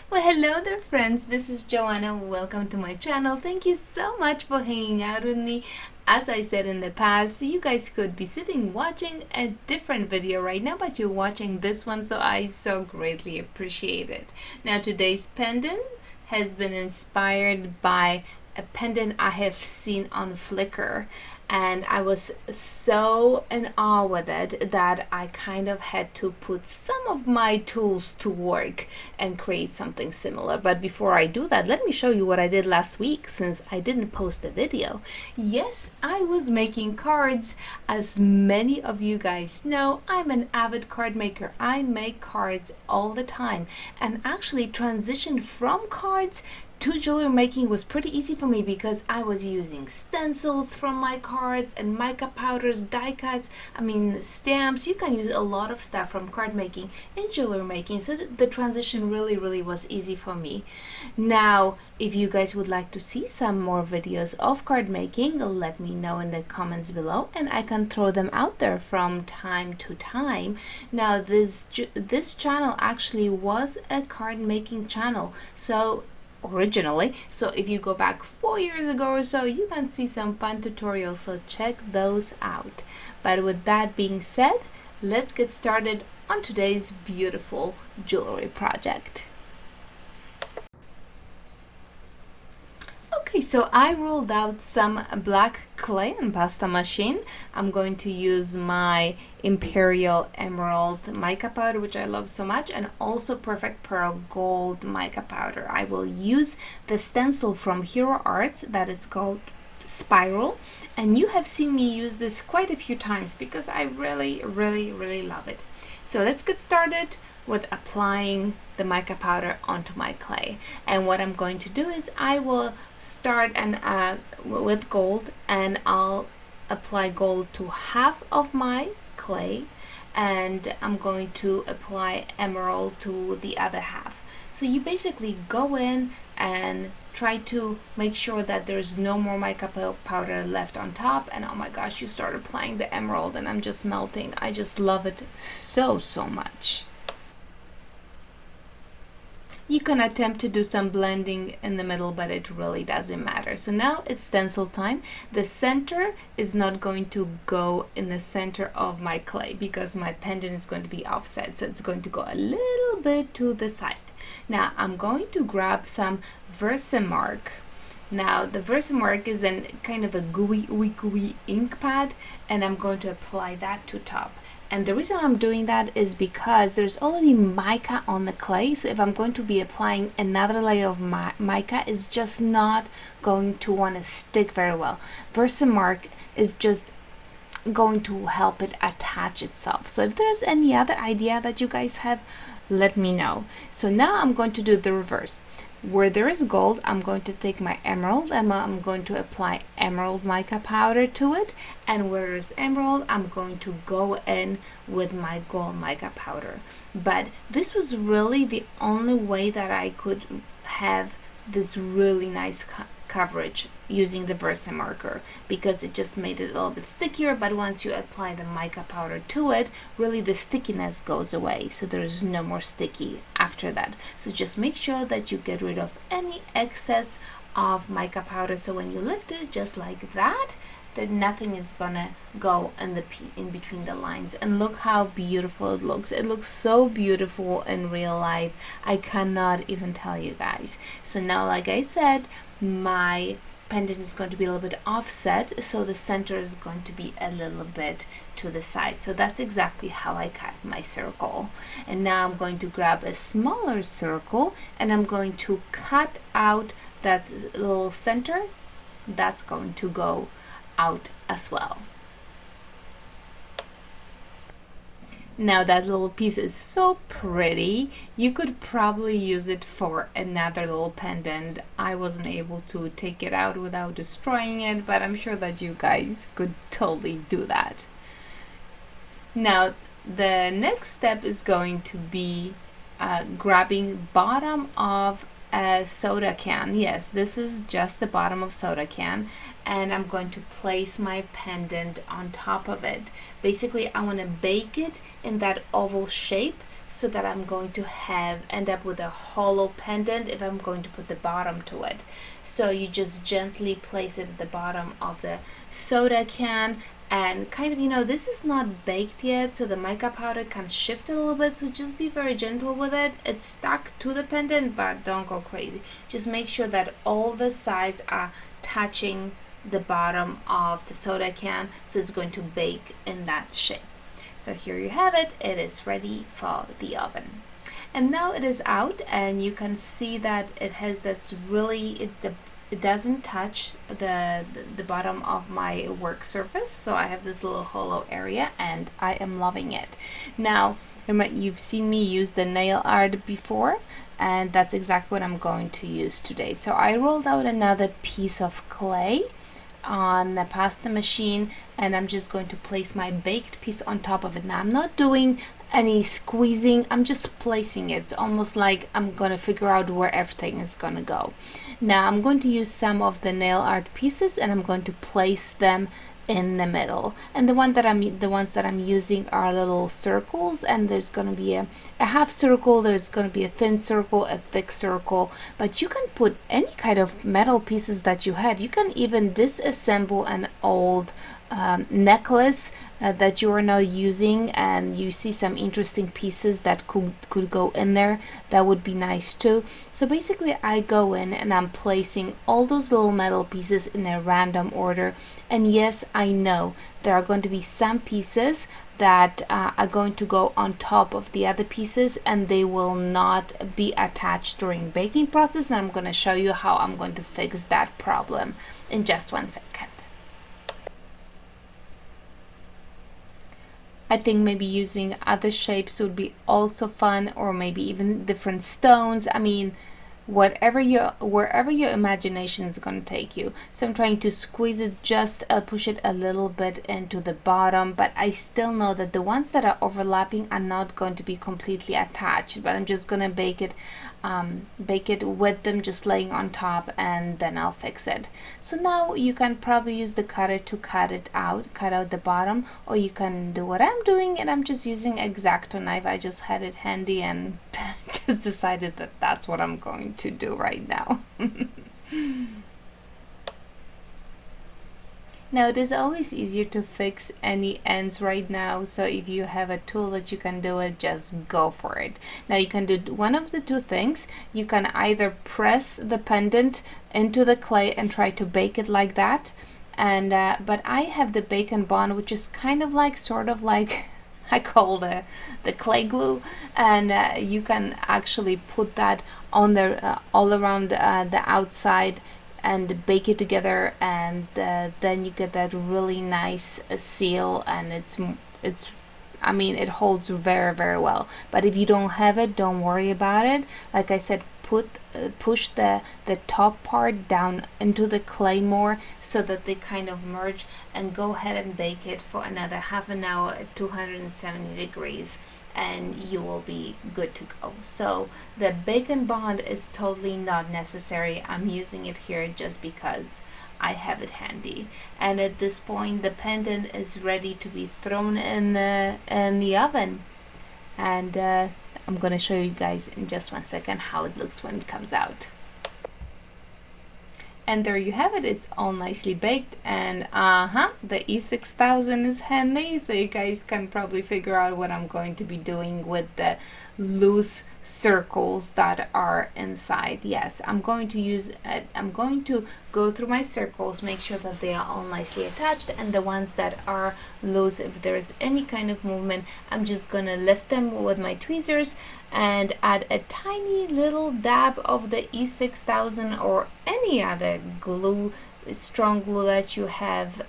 Well, hello there friends, this is Joanna. Welcome to my channel. Thank you so much for hanging out with me. As I said in the past, you guys could be sitting watching a different video right now, but you're watching this one, so I so greatly appreciate it. Now today's pendant has been inspired by a pendant I have seen on Flickr, and I was so in awe with it that I kind of had to put some of my tools to work and create something similar. But before I do that, let me show you what I did last week, since I didn't post a video. Yes, I was making cards. As many of you guys know, I'm an avid card maker. I make cards all the time, and actually transitioned from cards to jewelry making was pretty easy for me because I was using stencils from my cards and mica powders, die cuts, stamps. You can use a lot of stuff from card making in jewelry making, so the transition really was easy for me. Now, if you guys would like to see some more videos of card making, let me know in the comments below and I can throw them out there from time to time. Now, this channel actually was a card making channel, originally, so if you go back 4 years ago or so, you can see some fun tutorials, so check those out. But with that being said, let's get started on today's beautiful jewelry project. Okay, so I rolled out some black clay and pasta machine. I'm going to use my Imperial Emerald mica powder, which I love so much, and also Perfect Pearl Gold mica powder. I will use the stencil from Hero Arts that is called Spiral, and you have seen me use this quite a few times because I really love it. So let's get started with applying the mica powder onto my clay. And what I'm going to do is I will start with gold, and I'll apply gold to half of my clay, and I'm going to apply emerald to the other half. So you basically go in and try to make sure that there's no more mica powder left on top, and oh my gosh, you start applying the emerald and I'm just melting. I just love it so much. You can attempt to do some blending in the middle, but it really doesn't matter. So now it's stencil time. The center is not going to go in the center of my clay because my pendant is going to be offset, so it's going to go a little bit to the side. Now I'm going to grab some Versamark. Now the Versamark is in kind of a gooey ink pad, and I'm going to apply that to top. And the reason I'm doing that is because there's already mica on the clay, so if I'm going to be applying another layer of mica, it's just not going to want to stick very well. Versamark is just going to help it attach itself. So if there's any other idea that you guys have, let me know. So now I'm going to do the reverse. Where there is gold, I'm going to take my emerald and I'm going to apply emerald mica powder to it, and where there is emerald, I'm going to go in with my gold mica powder. But this was really the only way that I could have this really nice coverage using the Versamark, because it just made it a little bit stickier. But once you apply the mica powder to it, really the stickiness goes away, so there is no more sticky after that. So just make sure that you get rid of any excess of mica powder, so when you lift it just like that, that nothing is gonna go in between the lines. And look how beautiful it looks. It looks so beautiful in real life. I cannot even tell you guys. So now, like I said, my pendant is going to be a little bit offset, so the center is going to be a little bit to the side. So that's exactly how I cut my circle. And now I'm going to grab a smaller circle and I'm going to cut out that little center. That's going to go out as well. Now that little piece is so pretty. You could probably use it for another little pendant. I wasn't able to take it out without destroying it, but I'm sure that you guys could totally do that. Now the next step is going to be grabbing bottom of a soda can. Yes, this is just the bottom of soda can, and I'm going to place my pendant on top of it. Basically, I want to bake it in that oval shape so that I'm going to end up with a hollow pendant if I'm going to put the bottom to it. So you just gently place it at the bottom of the soda can, and kind of, you know, this is not baked yet, so the mica powder can shift a little bit, so just be very gentle with it. It's stuck to the pendant, but don't go crazy. Just make sure that all the sides are touching the bottom of the soda can, so it's going to bake in that shape. So here you have it. It is ready for the oven. And now it is out, and you can see that it has that really, it doesn't touch the bottom of my work surface, so I have this little hollow area, and I am loving it. Now, remember, you've seen me use the nail art before, and that's exactly what I'm going to use today. So I rolled out another piece of clay on the pasta machine, and I'm just going to place my baked piece on top of it. Now I'm not doing any squeezing, I'm just placing it. It's almost like I'm gonna figure out where everything is gonna go. Now I'm going to use some of the nail art pieces, and I'm going to place them in the middle, and the ones that I'm using are little circles, and there's going to be a half circle, there's going to be a thin circle, a thick circle, but you can put any kind of metal pieces that you have. You can even disassemble an old necklace that you are now using, and you see some interesting pieces that could go in there. That would be nice too. So basically I go in and I'm placing all those little metal pieces in a random order, and yes, I know there are going to be some pieces that are going to go on top of the other pieces, and they will not be attached during baking process, and I'm going to show you how I'm going to fix that problem in just 1 second. I think maybe using other shapes would be also fun, or maybe even different stones. I mean, wherever your imagination is going to take you. So I'm trying to squeeze it, just push it a little bit into the bottom, but I still know that the ones that are overlapping are not going to be completely attached, but I'm just going to bake it with them just laying on top, and then I'll fix it. So now you can probably use the cutter to cut out the bottom, or you can do what I'm doing, and I'm just using X-Acto knife. I just had it handy and just decided that that's what I'm going to do right now. Now it is always easier to fix any ends right now, so if you have a tool that you can do it, just go for it. Now you can do one of the two things. You can either press the pendant into the clay and try to bake it like that, and but I have the bake and bond, which is kind of like, sort of like, I call the clay glue, and you can actually put that on the all around the outside and bake it together, and then you get that really nice seal, and it's I mean, it holds very, very well. But if you don't have it, don't worry about it. Like I said, push the top part down into the clay more, so that they kind of merge, and go ahead and bake it for another half an hour at 270 degrees, and you will be good to go. So the bake and bond is totally not necessary. I'm using it here just because I have it handy. And at this point, the pendant is ready to be thrown in the oven, and I'm gonna show you guys in just 1 second how it looks when it comes out. And there you have it. It's all nicely baked, and the E6000 is handy, so you guys can probably figure out what I'm going to be doing with the loose circles that are inside. Yes, I'm going to go through my circles, make sure that they are all nicely attached, and the ones that are loose, if there's any kind of movement, I'm just gonna lift them with my tweezers and add a tiny little dab of the E6000 or any other glue, strong glue that you have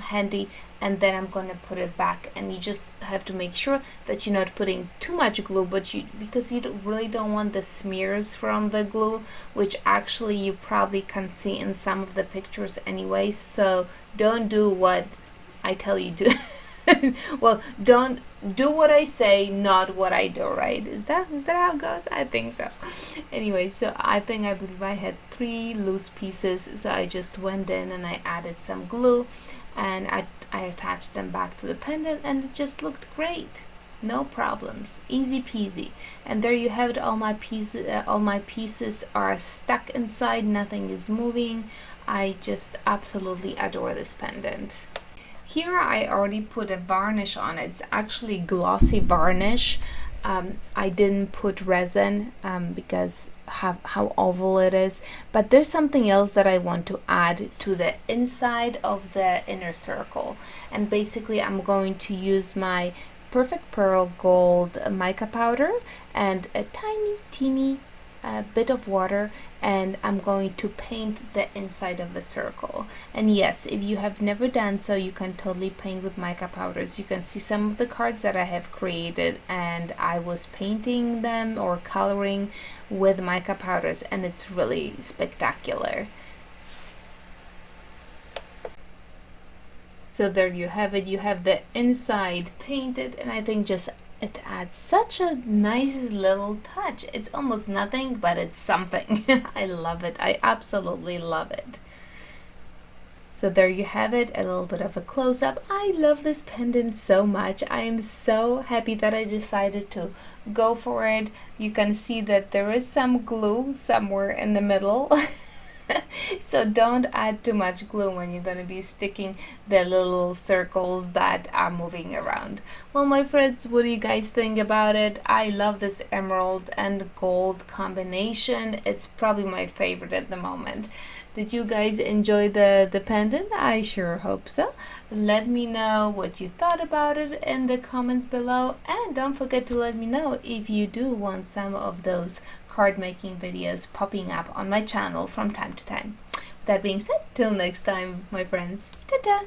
handy, and then I'm going to put it back. And you just have to make sure that you're not putting too much glue, because you really don't want the smears from the glue, which actually you probably can see in some of the pictures anyway. So don't do what I tell you to. Well, don't do what I say, not what I do, right? Is that how it goes? I think so. Anyway, so I believe I had 3 loose pieces, so I just went in and I added some glue, and I attached them back to the pendant, and it just looked great. no problems, easy peasy. And there you have it. All my pieces are stuck inside, nothing is moving. I just absolutely adore this pendant. Here I already put a varnish on it. It's actually glossy varnish. I didn't put resin because how oval it is, but there's something else that I want to add to the inside of the inner circle, and basically I'm going to use my Perfect Pearl Gold mica powder and a tiny teeny bit of water, and I'm going to paint the inside of the circle. And yes, if you have never done so, you can totally paint with mica powders. You can see some of the cards that I have created, and I was painting them or coloring with mica powders, and it's really spectacular. So there you have it. You have the inside painted, and I think just it adds such a nice little touch. It's almost nothing, but it's something. I love it. I absolutely love it. So there you have it, a little bit of a close-up. I love this pendant so much. I am so happy that I decided to go for it. You can see that there is some glue somewhere in the middle. So don't add too much glue when you're going to be sticking the little circles that are moving around. Well, my friends, what do you guys think about it? I love this emerald and gold combination. It's probably my favorite at the moment. Did you guys enjoy the pendant? I sure hope so. Let me know what you thought about it in the comments below, and don't forget to let me know if you do want some of those card making videos popping up on my channel from time to time. That being said, till next time, my friends, ta-ta!